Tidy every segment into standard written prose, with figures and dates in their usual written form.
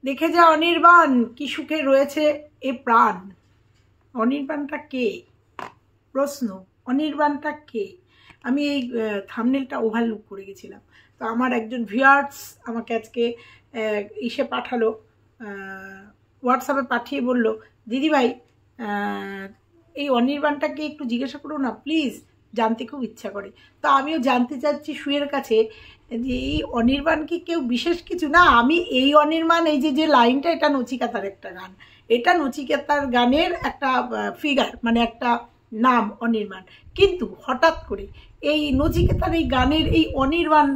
দেখে যা অনির্বাণ, কি সুখে রয়েছে এ প্রাণ। অনির্বাণটা কে? প্রশ্ন, অনির্বাণটা কে? আমি এই থাম্বনেলটা ওভারলুক করে গেছিলাম, তো আমার একজন ভিউয়ার্স আমাকে আজকে ইসে পাঠালো, হোয়াটসঅ্যাপে পাঠিয়ে বলল, দিদিভাই এই অনির্বাণটাকে একটু জিজ্ঞাসা করো না প্লিজ, জানতে খুব ইচ্ছা করে। তো আমিও জানতে চাচ্ছি সুয়ের কাছে যে এই অনির্বাণ কি কেউ বিশেষ কিছু না? আমি এই অনির্বাণ, এই যে লাইনটা, এটা নচিকেতার একটা গান, এটা নচিকেতার গানের একটা ফিগার, মানে একটা নাম অনির্বাণ। কিন্তু হঠাৎ করে এই নচিকেতার এই গানের এই অনির্বাণ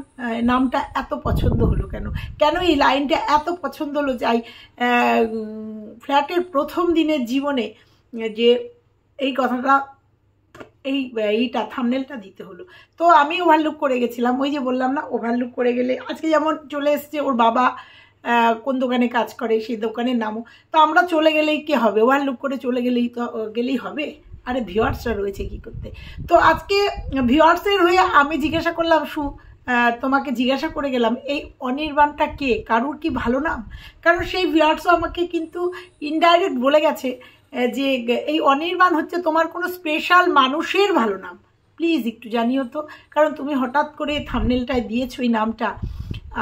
নামটা এত পছন্দ হলো কেন? কেন এই লাইনটা এত পছন্দ হলো? যাই ফ্ল্যাটের প্রথম দিনের জীবনে যে এই কথাটা, এইটা থাম্বনেলটা দিতে হলো। তো আমি ওভারলুক করে গেছিলাম, ওই যে বললাম না, ওভারলুক করে গেলে আজকে যেমন চলে এসছে ওর বাবা কোন দোকানে কাজ করে সেই দোকানের নামও, তো আমরা চলে গেলেই কি হবে? ওভারলুক করে চলে গেলেই হবে? আরে ভিউয়ার্সরা রয়েছে কি করতে? তো আজকে ভিউয়ার্সের হয়ে আমি জিজ্ঞাসা করলাম, তোমাকে জিজ্ঞাসা করে গেলাম এই অনির্বাণটা কে? কারুর কি ভালো নাম? কারণ সেই ভিউয়ার্সও আমাকে কিন্তু ইনডাইরেক্ট বলে গেছে যে এই অনির্বাণ হচ্ছে তোমার কোনো স্পেশাল মানুষের ভালো নাম। প্লিজ একটু জানিও তো, কারণ তুমি হঠাৎ করে থাম্বনেলটায় দিয়েছো এই নামটা,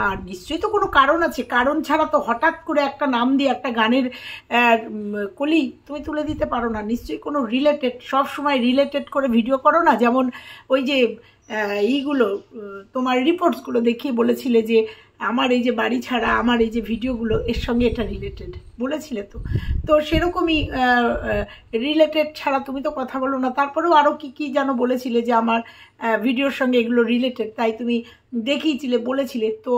আর নিশ্চয়ই তো কোনো কারণ আছে। কারণ ছাড়া তো হঠাৎ করে একটা নাম দিয়ে একটা গানের কলি তুমি তুলে দিতে পারো না। নিশ্চয়ই কোনো রিলেটেড, সব সময় রিলেটেড করে ভিডিও করো না। যেমন ওই যে এইগুলো তোমার রিপোর্টসগুলো দেখিয়ে বলেছিলে যে আমার এই যে বাড়ি ছাড়া, আমার এই যে ভিডিওগুলো, এর সঙ্গে এটা রিলেটেড বলেছিলে। তো সেরকমই রিলেটেড ছাড়া তুমি তো কথা বলো না। তারপরেও আরও কি যেন বলেছিলে যে আমার ভিডিওর সঙ্গে এগুলো রিলেটেড, তাই তুমি দেখিয়েছিলে, বলেছিলে। তো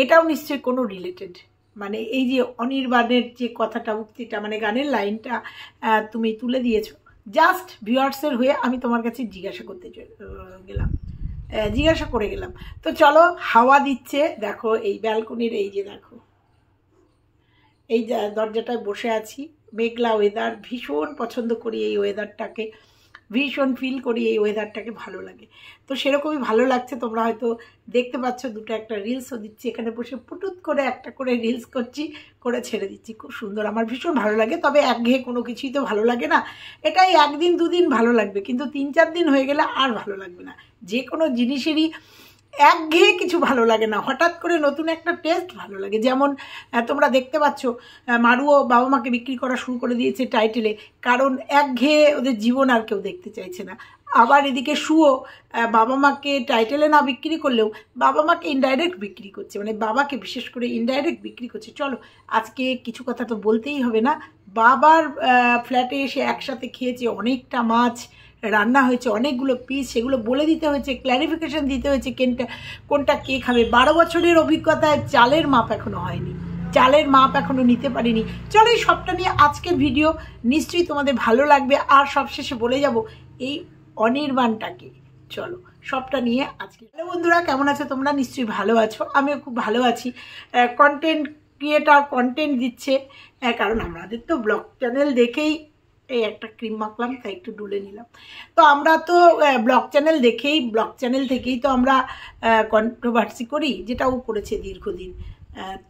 এটাও নিশ্চয়ই কোনো রিলেটেড, মানে এই যে অনির্বাণের যে কথাটা, উক্তিটা, মানে গানের লাইনটা তুমি তুলে দিয়েছো। জাস্ট ভিউয়ার্সের হয়ে আমি তোমার কাছে জিজ্ঞাসা করে গেলাম। তো চলো, হাওয়া দিচ্ছে দেখো এই ব্যালকনির, এই যে দেখো এই দরজাটায় বসে আছি, মেঘলা ওয়েদার, ভীষণ পছন্দ করি এই ওয়েদারটাকে, ভীষণ ফিল করি এই ওয়েদারটাকে, ভালো লাগে। তো সেরকমই ভালো লাগছে, তোমরা হয়তো দেখতে পাচ্ছ দুটো একটা রিলসও দিচ্ছি, এখানে বসে পুটুত করে একটা করে রিলস করছি, করে ছেড়ে দিচ্ছি, খুব সুন্দর, আমার ভীষণ ভালো লাগে। তবে একঘেয়ে কোনো কিছুই তো ভালো লাগে না, এটাই একদিন দুদিন ভালো লাগবে, কিন্তু 3-4 দিন হয়ে গেলে আর ভালো লাগবে না। যে কোনো জিনিসেরই একঘেয়ে কিছু ভালো লাগে না, হঠাৎ করে নতুন একটা টেস্ট ভালো লাগে। যেমন তোমরা দেখতে পাচ্ছ মারুও বাবা মাকে বিক্রি করা শুরু করে দিয়েছে টাইটেলে, কারণ একঘেয়ে ওদের জীবন আর কেউ দেখতে চাইছে না। আবার এদিকে শুও বাবা মাকে টাইটেলে না বিক্রি করলেও বাবা মাকে ইনডাইরেক্ট বিক্রি করছে, মানে বাবাকে বিশেষ করে ইনডাইরেক্ট বিক্রি করছে। চলো আজকে কিছু কথা তো বলতেই হবে না। বাবার ফ্ল্যাটে এসে একসাথে খেয়েছে, অনেকটা মাছ রান্না হয়েছে, অনেকগুলো পিস, সেগুলো বলে দিতে হয়েছে, ক্ল্যারিফিকেশন দিতে হয়েছে কোনটা কে খাবে। 12 বছরের অভিজ্ঞতায় চালের মাপ এখনো হয়নি, চালের মাপ এখনো নিতে পারিনি। চলো এই সবটা নিয়ে আজকের ভিডিও, নিশ্চয়ই তোমাদের ভালো লাগবে। আর সবশেষে বলে যাব এই অনির্বাণটাকে, চলো সবটা নিয়ে আজকে। হ্যালো বন্ধুরা, কেমন আছো তোমরা? নিশ্চয়ই ভালো আছো, আমিও খুব ভালো আছি। কন্টেন্ট ক্রিয়েটার কন্টেন্ট দিচ্ছে, কারণ আমাদের তো ব্লগ চ্যানেল দেখেই, এই একটা ক্রিম মাখলাম তাই একটু ডুলে নিলাম। তো আমরা তো ব্লগ চ্যানেল থেকেই তো আমরা কন্ট্রোভার্সি করি, যেটা ও করেছে দীর্ঘদিন।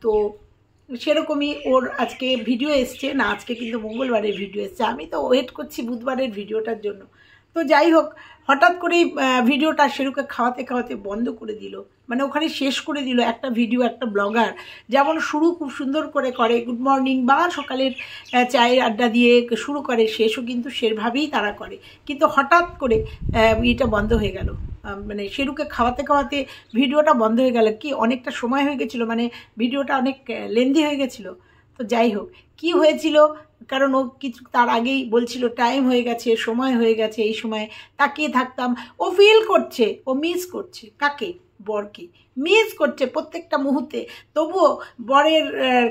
তো সেরকমই ওর আজকে ভিডিও এসছে না, আজকে কিন্তু মঙ্গলবারের ভিডিও এসছে, আমি তো ওয়েট করছি বুধবারের ভিডিওটার জন্য। তো যাই হোক, হঠাৎ করেই ভিডিওটা শেরুকে খাওয়াতে খাওয়াতে বন্ধ করে দিল, মানে ওখানে শেষ করে দিল। একটা ভিডিও একটা ব্লগার যেমন শুরু খুব সুন্দর করে গুড মর্নিং বা সকালের চায়ের আড্ডা দিয়ে শুরু করে, শেষও কিন্তু সেভাবেই তারা করে, কিন্তু হঠাৎ করে এটা বন্ধ হয়ে গেল, মানে শেরুকে খাওয়াতে খাওয়াতে ভিডিওটা বন্ধ হয়ে গেল। কি অনেকটা সময় হয়ে গেছিলো, মানে ভিডিওটা অনেক লেন্দি হয়ে গেছিলো। তো যাই হোক, কি হয়েছিল, কারণ ও কিছু তার আগেই বলছিল টাইম হয়ে গেছে, সময় হয়ে গেছে, এই সময় তাকিয়ে থাকতাম। ও ফিল করছে, ও মিস করছে কাকে? বরকে মিস করছে প্রত্যেকটা মুহূর্তে। তবুও বরের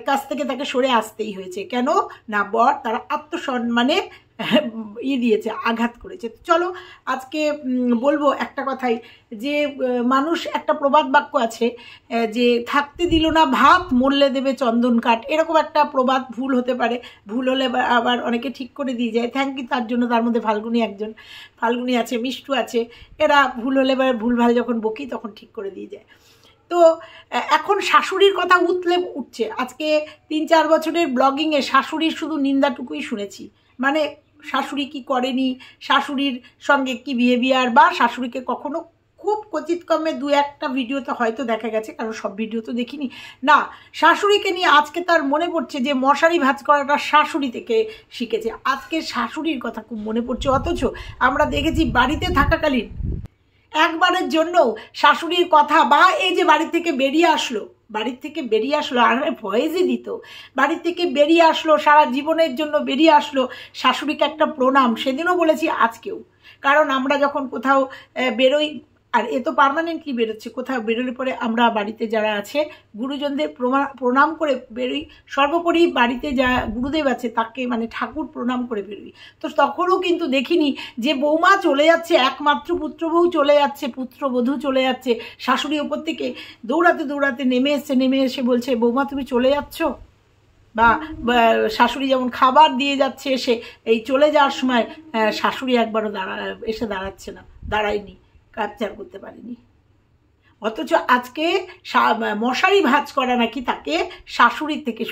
কাছ থেকে তাকে সরে আসতেই হয়েছে। কেন না, বর তারা আত্মসম্মানে দিয়েছে, আঘাত করেছে। চলো আজকে বলবো একটা কথাই, যে মানুষ একটা প্রবাদ বাক্য আছে যে থাকতে দিল না ভাত, মরলে দেবে চন্দন কাঠ, এরকম একটা প্রবাদ ভুল হতে পারে, ভুল হলে আবার অনেকে ঠিক করে দিয়ে যায়, থ্যাংক ইউ তার জন্য। তার মধ্যে ফাল্গুনি আছে, মিষ্টু আছে, এরা ভুল হলে ভুলভাল যখন বকি তখন ঠিক করে দিয়ে যায়। তো এখন শাশুড়ির কথা উঠছে। আজকে 3-4 বছরের ব্লগিংয়ে শাশুড়ির শুধু নিন্দাটুকুই শুনেছি, মানে শাশুড়ি কি করেনি, শাশুড়ির সঙ্গে কি বিহেভিয়ার, বা শাশুড়িকে কখনো খুব কচিতকমে 2-1টা ভিডিওতে হয়তো দেখা গেছে, কারণ সব ভিডিও তো দেখিনি না, শাশুড়িকে নিয়ে আজকে তার মনে পড়ছে যে মশারি ভাঁজ করাটা শাশুড়ি থেকে শিখেছে। আজকে শাশুড়ির কথা খুব মনে পড়ছে, অথচ আমরা দেখেছি বাড়িতে থাকাকালীন একবারের জন্য শাশুড়ির কথা, বা এই যে বাড়ি থেকে বেরিয়ে আসলো আর ভয়েসই দিত, বাড়ি থেকে বেরিয়ে আসলো, সারা জীবনের জন্য বেরিয়ে আসলো, শাশুড়িকে একটা প্রণাম সেদিনও বলেছি, আজকেও। কারণ আমরা যখন কোথাও বেরোই, আর এ তো পার্মানেন্টলি বেরোচ্ছে, কোথাও বেরোলে পরে আমরা বাড়িতে যারা আছে গুরুজনদের প্রণাম করে বেরোই। সর্বোপরি বাড়িতে যা গুরুদেব আছে তাকে মানে ঠাকুর প্রণাম করে বেরোই। তো তখনও কিন্তু দেখিনি যে বৌমা চলে যাচ্ছে, একমাত্র পুত্রবধূ চলে যাচ্ছে, পুত্রবধূ চলে যাচ্ছে, শাশুড়ি ওপর থেকে দৌড়াতে নেমে এসে বলছে বৌমা তুমি চলে যাচ্ছ, বা শাশুড়ি যেমন খাবার দিয়ে যাচ্ছে এসে এই চলে যাওয়ার সময় শাশুড়ি একবারও এসে দাঁড়াচ্ছে না, দাঁড়ায়নি, ক্যাপচার করতে পারিনি। অথচ আজকে মশারি ভাঁজ করা নাকি তাকে শাশুড়ির থেকে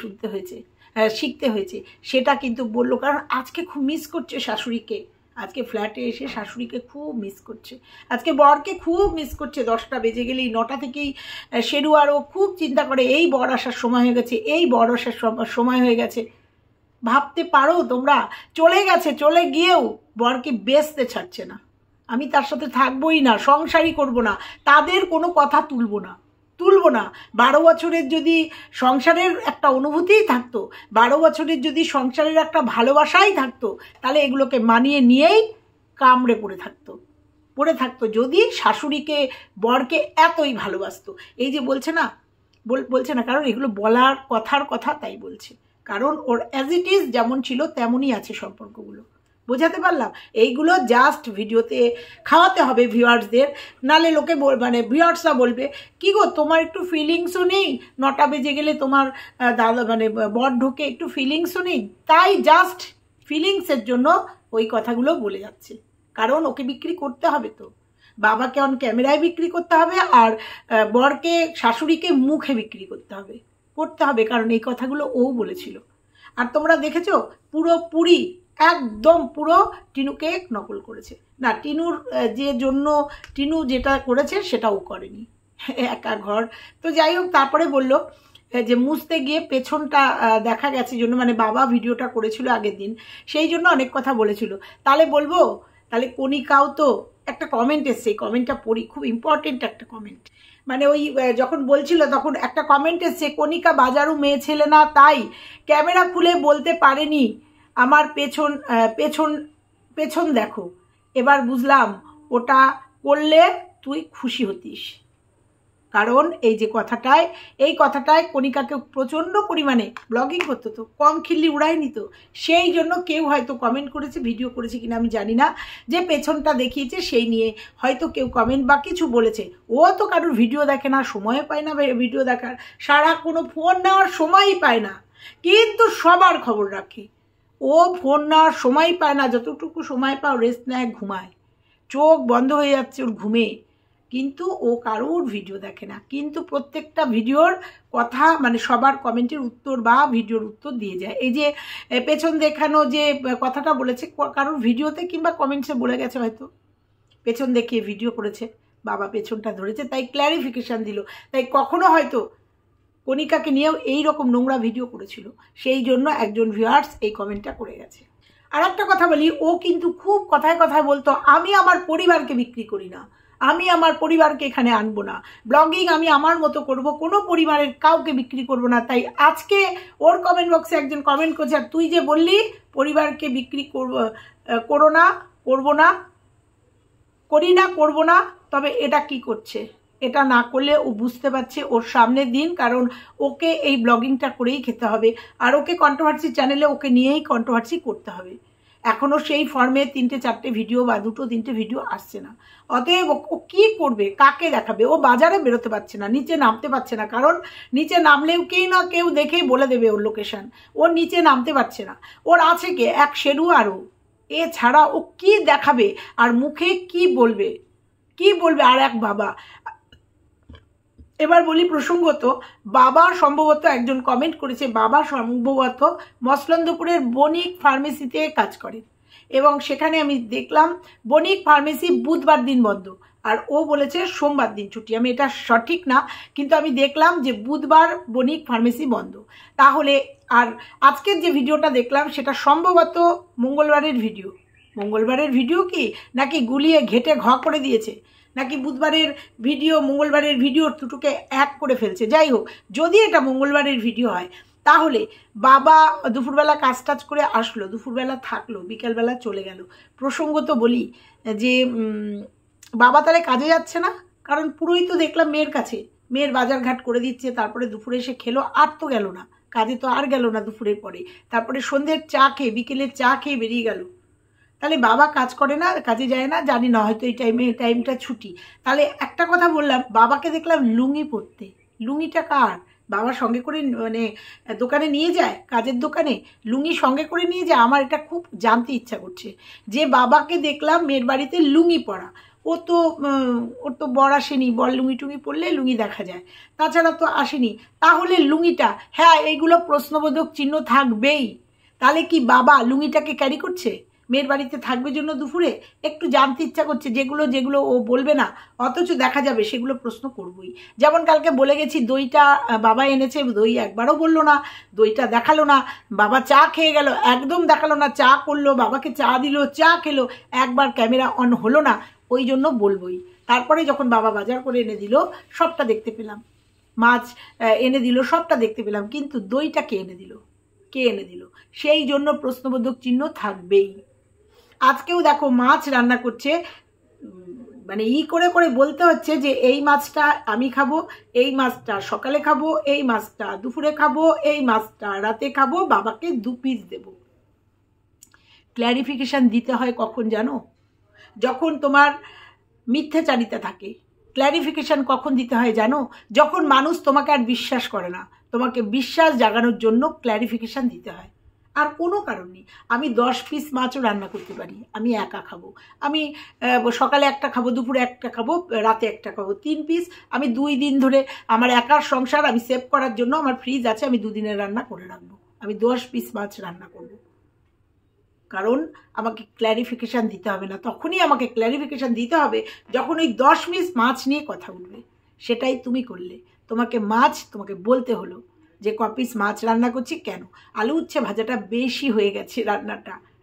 শিখতে হয়েছে, সেটা কিন্তু বললো। কারণ আজকে খুব মিস করছে শাশুড়িকে, আজকে ফ্ল্যাটে এসে শাশুড়িকে খুব মিস করছে, আজকে বরকে খুব মিস করছে। 10টা বেজে গেলেই 9টা থেকেই শেরু আরও খুব চিন্তা করে এই বর আসার সময় হয়ে গেছে, এই বর আসার সময় হয়ে গেছে। ভাবতে পারো তোমরা, চলে গেছে, চলে গিয়েও বরকে বেচতে ছাড়ছে না, আমি তার সাথে থাকবোই না, সংসারই করব না, তাদের কোনো কথা তুলব না। 12 বছরের যদি সংসারের একটা অনুভূতিই থাকতো, 12 বছরের যদি সংসারের একটা ভালোবাসাই থাকতো, তাহলে এগুলোকে মানিয়ে নিয়েই কামড়ে পড়ে থাকতো যদি শাশুড়িকে বরকে এতই ভালোবাসতো। এই যে বলছে না, কারণ এগুলো বলার কথার কথা, তাই বলছে, কারণ ওর অ্যাজ ইট ইজ যেমন ছিল তেমনই আছে সম্পর্কগুলো। বোঝাতে পারলাম? এইগুলো জাস্ট ভিডিওতে খাওয়াতে হবে ভিউয়ার্সদের, নালে লোকে মানে ভিউয়ার্সরা বলবে কি গো তোমার একটু ফিলিংসও নেই, 9টা বেজে গেলে তোমার দাদা মানে বর ঢোকে, একটু ফিলিংসও নেই, তাই জাস্ট ফিলিংসের জন্য ওই কথাগুলো বলে যাচ্ছে। কারণ ওকে বিক্রি করতে হবে, তো বাবাকে অন ক্যামেরায় বিক্রি করতে হবে, আর বরকে শাশুড়িকে মুখে বিক্রি করতে হবে, কারণ এই কথাগুলো ও বলেছিল। আর তোমরা দেখেছো পুরোপুরি একদম পুরো টিনুকে নকল করেছে। না, টিনু যেটা করেছে সেটা ও করেনি, একা ঘর। তো যাই হোক, তারপরে বললো যে মুছতে গিয়ে পেছনটা দেখা গেছে জন্য, মানে বাবা ভিডিওটা করেছিল আগের দিন, সেই জন্য অনেক কথা বলেছিল। তাহলে বলবো, তাহলে কণিকাও তো একটা কমেন্ট এসছে, এই কমেন্টটা পড়ি, খুব ইম্পর্টেন্ট একটা কমেন্ট। মানে ওই যখন বলছিল তখন একটা কমেন্ট এসছে, কণিকা বাজারু মেয়ে ছেলে না, তাই ক্যামেরা খুলে বলতে পারেনি আমার পেছন দেখো। এবার বুঝলাম ওটা করলে তুই খুশি হতিস, কারণ এই কথাটায় কণিকাকে প্রচণ্ড পরিমাণে ব্লগিং করতো, তো কম খিল্লি উড়ায়নি, তো সেই জন্য কেউ হয়তো কমেন্ট করেছে, ভিডিও করেছে কিনা আমি জানি না, যে পেছনটা দেখিয়েছে সেই নিয়ে হয়তো কেউ কমেন্ট বা কিছু বলেছে। ও তো কারোর ভিডিও দেখে না, সময় পায় না ভিডিও দেখার, সারা কোনো ফোন নেওয়ার সময়ই পায় না, কিন্তু সবার খবর রাখে। ও ফোন নেওয়ার সময় পায় না, যতটুকু সময় পাও রেস্ট নেয়, ঘুমায়, চোখ বন্ধ হয়ে যাচ্ছে ওর ঘুমে, কিন্তু ও কারোর ভিডিও দেখে না, কিন্তু প্রত্যেকটা ভিডিওর কথা মানে সবার কমেন্টের উত্তর বা ভিডিওর উত্তর দিয়ে যায়। এই যে পেছন দেখানো যে কথাটা বলেছে, কারোর ভিডিওতে কিংবা কমেন্টসে বলে গেছে, হয়তো পেছন দেখিয়ে ভিডিও করেছে, বাবা পেছনটা ধরেছে, তাই ক্ল্যারিফিকেশান দিল। তাই কখনো হয়তো কণিকাকে নিয়েও এইরকম নোংরা ভিডিও করেছিল, সেই জন্য একজন ভিউয়ার্স এই কমেন্টটা করে গেছে। আর একটা কথা বলি, ও কিন্তু খুব কথায় বলতো আমি আমার পরিবারকে বিক্রি করি না, আমি আমার পরিবারকে এখানে আনবো না, ব্লগিং আমি আমার মতো করব, কোনো পরিবারের কাউকে বিক্রি করব না। তাই আজকে ওর কমেন্ট বক্সে একজন কমেন্ট করছে, আর তুই যে বললি পরিবারকে বিক্রি করবো না, করবো না, তবে এটা কি করছে, এটা না করলে ও বুঝতে পারছে ওর সামনের দিন, কারণ ওকে এই ব্লগিংটা করেই খেতে হবে, আর ওকে কন্ট্রোভার্সি চ্যানেলে ওকে নিয়েই কন্ট্রোভার্সি করতে হবে। এখনও সেই ফর্মে 3-4টে ভিডিও বা 2-3টে ভিডিও আসছে না। অতএব ও কী করবে, কাকে দেখাবে? ও বাজারে বেরোতে পারছে না, নিচে নামতে পারছে না, কারণ নিচে নামলেও কেউ দেখেই বলে দেবে ওর লোকেশান। ও নিচে নামতে পারছে না, ওর আছে কে, এক শেরু আরও, এছাড়া ও কি দেখাবে, আর মুখে কি বলবে, আর এক বাবা। এবার বলি প্রসঙ্গত, বাবা সম্ভবত একজন কমেন্ট করেছে, বাবা সম্ভবত মসলন্দপুরের বণিক ফার্মেসিতে কাজ করেন এবং সেখানে আমি দেখলাম বণিক ফার্মেসি বুধবার দিন বন্ধ, আর ও বলেছে সোমবার দিন ছুটি। আমি এটা সঠিক না, কিন্তু আমি দেখলাম যে বুধবার বণিক ফার্মেসি বন্ধ। তাহলে আর আজকের যে ভিডিওটা দেখলাম সেটা সম্ভবত মঙ্গলবারের ভিডিও। মঙ্গলবারের ভিডিও কি নাকি গুলিয়ে ঘেটে ঘ করে দিয়েছে, নাকি বুধবারের ভিডিও মঙ্গলবারের ভিডিও দুটোকে এক করে ফেলছে। যাই হোক, যদি এটা মঙ্গলবারের ভিডিও হয় তাহলে বাবা দুপুরবেলা কাজ টাজ করে আসলো, দুপুরবেলা থাকলো, বিকেলবেলা চলে গেল। প্রসঙ্গত বলি যে বাবা তাহলে কাজে যাচ্ছে না, কারণ পুরোই তো দেখলাম মেয়ের কাছে, মেয়ের বাজারঘাট করে দিচ্ছে, তারপরে দুপুরে এসে খেলো, আর তো গেল না কাজে, তো আর গেল না দুপুরের পরে, তারপরে সন্ধ্যের চা খেয়ে বিকেলের চা খেয়ে বেরিয়ে গেল। তাহলে বাবা কাজ করে না, কাজে যায় না, জানি না, হয়তো এই টাইমটা ছুটি। তাহলে একটা কথা বললাম, বাবাকে দেখলাম লুঙ্গি পরতে। লুঙ্গিটা কার? বাবা সঙ্গে করে মানে দোকানে নিয়ে যায়, কাজের দোকানে লুঙ্গি সঙ্গে করে নিয়ে যায়। আমার এটা খুব জানতে ইচ্ছা করছে যে বাবাকে দেখলাম মেয়ের বাড়িতে লুঙ্গি পরা। ওর তো বর আসেনি, বর লুঙ্গি টুঙ্গি পরলে লুঙ্গি দেখা যায়, তাছাড়া তো আসেনি। তাহলে লুঙ্গিটা, হ্যাঁ এইগুলো প্রশ্নবোধক চিহ্ন থাকবেই। তাহলে কি বাবা লুঙ্গিটাকে ক্যারি করছে? মেয়ের বাড়িতে থাকবে জন্য দুপুরে একটু জানতে ইচ্ছা করছে, যেগুলো ও বলবে না অথচ দেখা যাবে, সেগুলো প্রশ্ন করবই। যেমন কালকে বলে গেছি দইটা বাবা এনেছে, দই একবারও বললো না, দইটা দেখালো না। বাবা চা খেয়ে গেল, একদম দেখালো না। চা করলো, বাবাকে চা দিল, চা খেলো, একবার ক্যামেরা অন হলো না, ওই জন্য বলবই। তারপরে যখন বাবা বাজার করে এনে দিল সবটা দেখতে পেলাম, মাছ এনে দিল সবটা দেখতে পেলাম, কিন্তু দইটা কে এনে দিল? কে এনে দিল? সেই জন্য প্রশ্নবোধক চিহ্ন থাকবেই। আজকেও দেখো মাছ রান্না করছে, মানে করে করে বলতে হচ্ছে যে এই মাছটা আমি খাবো, এই মাছটা সকালে খাবো, এই মাছটা দুপুরে খাবো, এই মাছটা রাতে খাবো, বাবাকে 2 পিস দেবো। ক্ল্যারিফিকেশন দিতে হয় কখন জানো? যখন তোমার মিথ্যাচারিতা থাকে। ক্ল্যারিফিকেশন কখন দিতে হয় জানো? যখন মানুষ তোমাকে আর বিশ্বাস করে না, তোমাকে বিশ্বাস জাগানোর জন্য ক্ল্যারিফিকেশন দিতে হয়। আর কোনো কারণ নেই। আমি 10 পিস মাছও রান্না করতে পারি, আমি একা খাবো, আমি সকালে একটা খাবো, দুপুরে একটা খাবো, রাতে একটা খাবো, 3 পিস। আমি 2 দিন ধরে আমার একার সংসার আমি সেভ করার জন্য আমার ফ্রিজ আছে, আমি 2 দিনের রান্না করে রাখবো। আমি 10 পিস মাছ রান্না করবো, কারণ আমাকে ক্ল্যারিফিকেশান দিতে হবে না। তখনই আমাকে ক্ল্যারিফিকেশান দিতে হবে যখন ওই 10 পিস মাছ নিয়ে কথা উঠবে। সেটাই তুমি করলে। তোমাকে বলতে হলো যে ক পিস মাছ রান্না করছি, কেন? আলু উচ্ছে ভাজাটা বেশি হয়ে গেছে,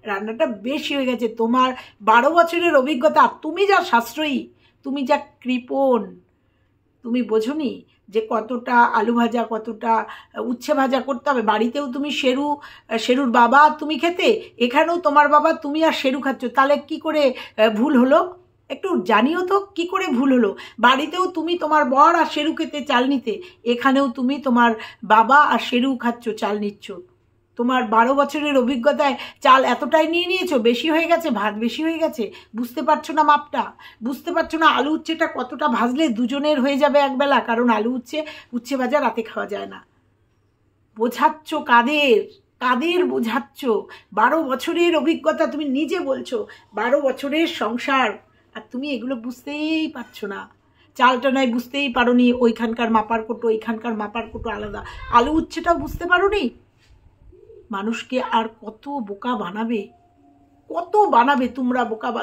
রান্নাটা বেশি হয়ে গেছে। তোমার 12 বছরের অভিজ্ঞতা, তুমি যা সাশ্রয়ী, তুমি যা কৃপণ, তুমি বোঝোনি যে কতটা আলু ভাজা, কতটা উচ্ছে ভাজা করতে হবে। বাড়িতেও তুমি শেরুর বাবা তুমি খেতে, এখানেও তোমার বাবা তুমি আর শেরু খাচ্ছ, তাহলে কি করে ভুল হলো? একটু জানিও তো কি করে ভুল হলো। বাড়িতেও তুমি তোমার বর আর শেরু খেতে চাল নিতে, এখানেও তুমি তোমার বাবা আর শেরু খাচ্ছ, চাল নিচ্ছ। তোমার 12 বছরের অভিজ্ঞতায় চাল এতটাই নিয়ে নিয়েছো, বেশি হয়ে গেছে, ভাত বেশি হয়ে গেছে, বুঝতে পারছো না মাপটা, বুঝতে পারছো না আলু উচ্ছেটা কতটা ভাজলে দুজনের হয়ে যাবে একবেলা, কারণ আলু উচ্ছে ভাজা রাতে খাওয়া যায় না। বোঝাচ্ছ কাদের বোঝাচ্ছ? 12 বছরের অভিজ্ঞতা, তুমি নিজে বলছো 12 বছরের সংসার, আর তুমি এগুলো বুঝতেই পারছো না। চালটা নয় বুঝতেই পারো নি, ওইখানকার মাপার কোটো এইখানকার মাপার কোটো আলাদা, আলু উচ্ছেটাও বুঝতে পারো নি। মানুষকে আর কত বোকা বানাবে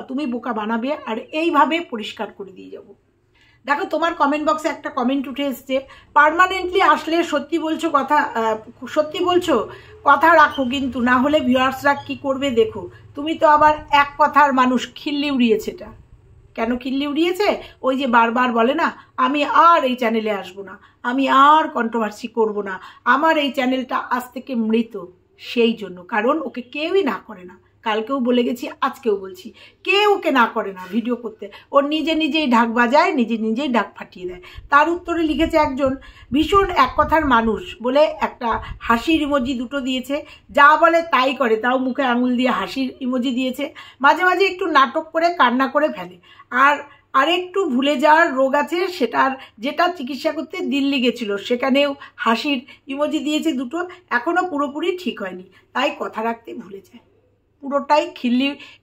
তুমি বোকা বানাবে, আর এইভাবে পরিষ্কার করে দিয়ে যাব। দেখো তোমার কমেন্ট বক্সে একটা কমেন্ট উঠে এসছে, পার্মানেন্টলি আসলে সত্যি বলছো কথা রাখো, কিন্তু না হলে ভিউয়ার্সরা কি করবে দেখো। তুমি তো আবার এক কথার মানুষ, খিল্লি উড়িয়েছে। এটা কেন খিল্লি উড়িয়েছে? ওই যে বারবার বলে না, আমি আর এই চ্যানেলে আসবো না, আমি আর কন্ট্রোভার্সি করব না, আমার এই চ্যানেলটা আজ থেকে মৃত। সেই জন্য, কারণ ওকে কেউই না করে না। কালকেও বলে গেছি, আজকেও বলছি, কেউ ওকে না করে না ভিডিও করতে। ওর নিজেই ঢাক বাজায়, নিজেই ঢাক ফাটিয়ে দেয়। তার উত্তরে লিখেছে একজন ভীষণ এক কথার মানুষ বলে একটা হাসির ইমোজি দুটো দিয়েছে, যা বলে তাই করে, তাও মুখে আঙুল দিয়ে হাসির ইমোজি দিয়েছে। মাঝে মাঝে একটু নাটক করে কান্না করে ফেলে, আর একটু ভুলে যাওয়ার রোগ আছে, যেটা চিকিৎসা করতে দিল্লি গেছিল, সেখানেও হাসির ইমোজি দিয়েছে দুটো, এখনও পুরোপুরি ঠিক হয়নি, তাই কথা রাখতে ভুলে যায়। পুরোটাই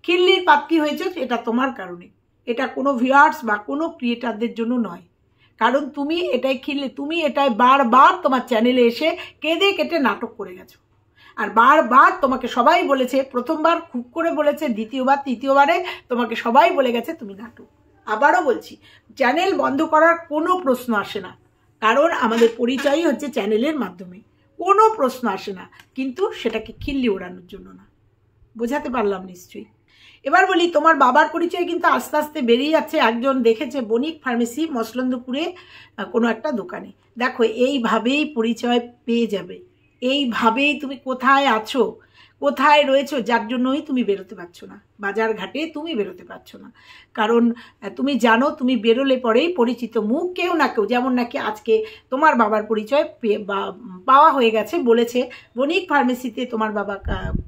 খিল্লির পাত্রী হয়েছে, এটা তোমার কারণে। এটা কোনো ভিউয়ার্স বা কোনো ক্রিয়েটারদের জন্য নয়, কারণ তুমি এটাই খিললে, তুমি এটাই বারবার তোমার চ্যানেলে এসে কেঁদে কেটে নাটক করে গেছো। আর বারবার তোমাকে সবাই বলেছে, প্রথমবার খুব করে বলেছে, দ্বিতীয়বার তৃতীয়বারে তোমাকে সবাই বলে গেছে তুমি নাটক। আবারও বলছি, চ্যানেল বন্ধ করার কোনো প্রশ্ন আসে না, কারণ আমাদের পরিচয়ই হচ্ছে চ্যানেলের মাধ্যমে, কোনো প্রশ্ন আসে না, কিন্তু সেটাকে খিল্লি ওড়ানোর জন্য না। বোঝাতে পারলাম নিশ্চয়ই। এবার বলি, তোমার বাবার পরিচয় কিন্তু আস্তে আস্তে বেরিয়ে যাচ্ছে। একজন দেখেছে বণিক ফার্মেসি মসলন্দপুরে কোনো একটা দোকানে। দেখো, এইভাবেই পরিচয় পেয়ে যাবে, এইভাবেই তুমি কোথায় আছো, কোথায় রয়েছো, যার জন্যই তুমি বেরোতে পারছো না, বাজার ঘাটে তুমি বেরোতে পারছো না। কারণ তুমি জানো, তুমি বেরোলে পরেই পরিচিত মুখ কেউ না কেউ, যেমন নাকি আজকে তোমার বাবার পরিচয় পাওয়া হয়ে গেছে, বলেছে বণিক ফার্মেসিতে তোমার বাবা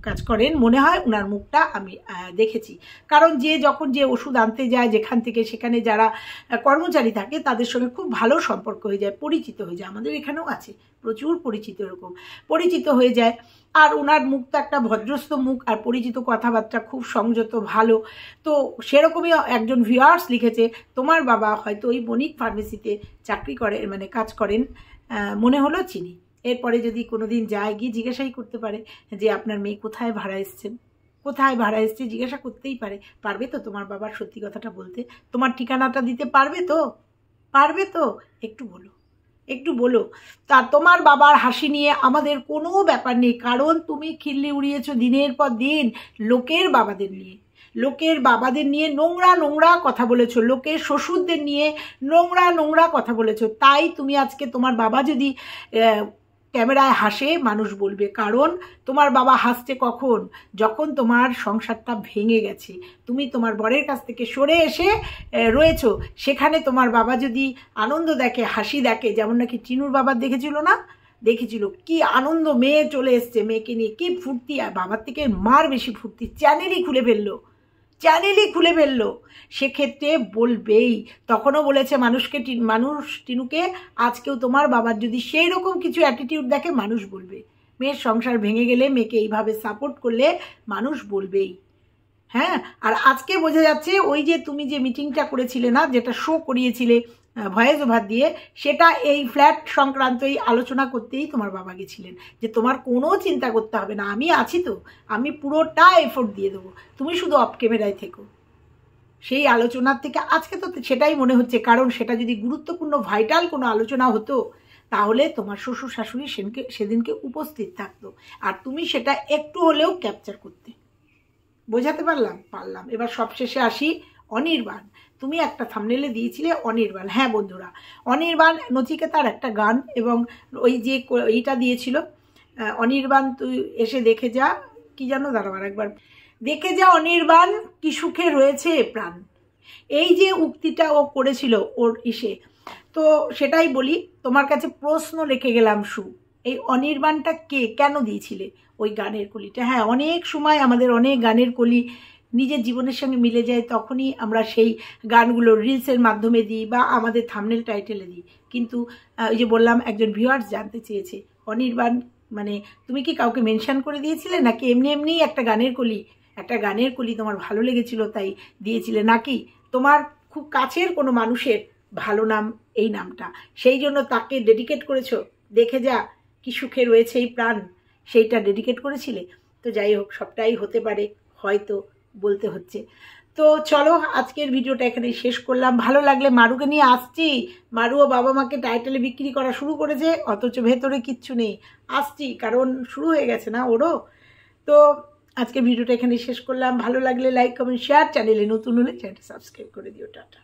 কাজ করেন, মনে হয় ওনার মুখটা আমি দেখেছি। কারণ যখন যে ওষুধ আনতে যায় যেখান থেকে, সেখানে যারা কর্মচারী থাকে তাদের সঙ্গে খুব ভালো সম্পর্ক হয়ে যায়, পরিচিত হয়ে যায়। আমাদের এখানেও আছে প্রচুর পরিচিত, এরকম পরিচিত হয়ে যায়। আর ওনার মুখটা একটা ভদ্রস্থ মুখ, আর পরিচিত, কথাবার্তা খুব সংযত, ভালো। তো সেরকমই একজন ভিউয়ার্স লিখেছে, তোমার বাবা হয়তো ওই বণিক ফার্মেসিতে চাকরি করে, মানে কাজ করেন, মনে হলো চিনি। এরপরে যদি কোনো দিন যায়, গিয়ে জিজ্ঞাসাই করতে পারে যে আপনার মেয়ে কোথায় ভাড়া এসছেন, কোথায় ভাড়া এসছে, জিজ্ঞাসা করতেই পারে। পারবে তো তোমার বাবার সত্যি কথাটা বলতে? তোমার ঠিকানাটা দিতে পারবে তো? পারবে তো? একটু বলো, একটু বলো। তা তোমার বাবার হাসি নিয়ে আমাদের কোনো ব্যাপার নেই, কারণ তুমি খিল্লি উড়িয়েছো দিনের পর দিন লোকের বাবাদের নিয়ে, লোকের বাবাদের নিয়ে নোংরা নোংরা কথা বলেছো, লোকের শ্বশুরদের নিয়ে নোংরা নোংরা কথা বলেছো। তাই তুমি আজকে, তোমার বাবা যদি ক্যামেরায় হাসে, মানুষ বলবে। কারণ তোমার বাবা হাসছে কখন? যখন তোমার সংসারটা ভেঙে গেছে, তুমি তোমার বরের কাছ থেকে সরে এসে রয়েছো, সেখানে তোমার বাবা যদি আনন্দ দেখে, হাসি দেখে, যেমন নাকি চিনুর বাবার দেখেছিল না, দেখেছিল কি আনন্দ, মেয়ে চলে এসছে, মেয়েকে নিয়ে কি ফুর্তি, আর বাবার থেকে মার বেশি ফুর্তি, চ্যানেলই খুলে ফেললো, চ্যানেলই খুলে ফেললো, সেক্ষেত্রে বলবেই। তখনও বলেছে মানুষ টিনুকে, আজকেও তোমার বাবার যদি সেই রকম কিছু অ্যাটিটিউড দেখে, মানুষ বলবে। মেয়ের সংসার ভেঙে গেলে, মেয়েকে এইভাবে সাপোর্ট করলে মানুষ বলবেই। হ্যাঁ, আর আজকে বোঝা যাচ্ছে, ওই যে তুমি যে মিটিংটা করেছিলে না, যেটা শো করিয়েছিলে ভয়েস ওভার দিয়ে, সেটা এই ফ্ল্যাট সংক্রান্তই আলোচনা করতেই তোমার বাবা গেছিলেন, যে তোমার কোনো চিন্তা করতে হবে না, আমি আছি তো, আমি পুরোটা এফোর্ট দিয়ে দেবো, তুমি শুধু অফ ক্যামেরায় থেকো। সেই আলোচনার থেকে আজকে তো সেটাই মনে হচ্ছে, কারণ সেটা যদি গুরুত্বপূর্ণ ভাইটাল কোনো আলোচনা হতো, তাহলে তোমার শ্বশুর শাশুড়ি সেদিনকে উপস্থিত থাকতো, আর তুমি সেটা একটু হলেও ক্যাপচার করতে। বোঝাতে পারলাম। এবার সবশেষে আসি, অনির্বাণ। তুমি একটা থাম্বনেলে দিয়েছিলে অনির্বাণ। হ্যাঁ বন্ধুরা, অনির্বাণ নচিকেতার একটা গান, এবং ওই যে এইটা দিয়েছিল, অনির্বাণ তুই এসে দেখে যা, কি জানো, দাঁড়াবার একবার, দেখে যা অনির্বাণ কি সুখে রয়েছে প্রাণ, এই যে উক্তিটা ও করেছিল ওর ইসে। তো সেটাই বলি, তোমার কাছে প্রশ্ন রেখে গেলাম, এই অনির্বাণটা কে, কেন দিয়েছিলে ওই গানের কলিটা? হ্যাঁ, অনেক সময় আমাদের অনেক গানের কলি নিজের জীবনের সঙ্গে মিলে যায়, তখনই আমরা সেই গানগুলো রিলসের মাধ্যমে দিই বা আমাদের থাম্বনেল টাইটেলে দিই। কিন্তু ওই যে বললাম, একজন ভিউয়ার্স জানতে চেয়েছে, অনির্বাণ মানে তুমি কি কাউকে মেনশন করে দিয়েছিলে, নাকি এমনি এমনিই একটা গানের কলি তোমার ভালো লেগেছিল তাই দিয়েছিলে, নাকি তোমার খুব কাছের কোনো মানুষের ভালো নাম এই নামটা, সেই জন্য তাকে ডেডিকেট করেছো? দেখে যা কি সুখে রয়েছে এই প্রাণ, সেইটা ডেডিকেট করেছিলে? তো যাই হোক, সবটাই হতে পারে, হয়তো বলতে হচ্ছে। তো চলো, আজকের ভিডিওটা এখানেই শেষ করলাম। ভালো লাগলে, মারুকে নিয়ে আসছি, মারুও বাবা মাকে টাইটেলে বিক্রি করা শুরু করেছে, অথচ ভেতরে কিচ্ছু নেই। আসছি, কারণ শুরু হয়ে গেছে না ওরও। তো আজকের ভিডিওটা এখানেই শেষ করলাম। ভালো লাগলে লাইক, কমেন্ট, শেয়ার, চ্যানেলে নতুন হলে চ্যানেলটা সাবস্ক্রাইব করে দিও। টাটা।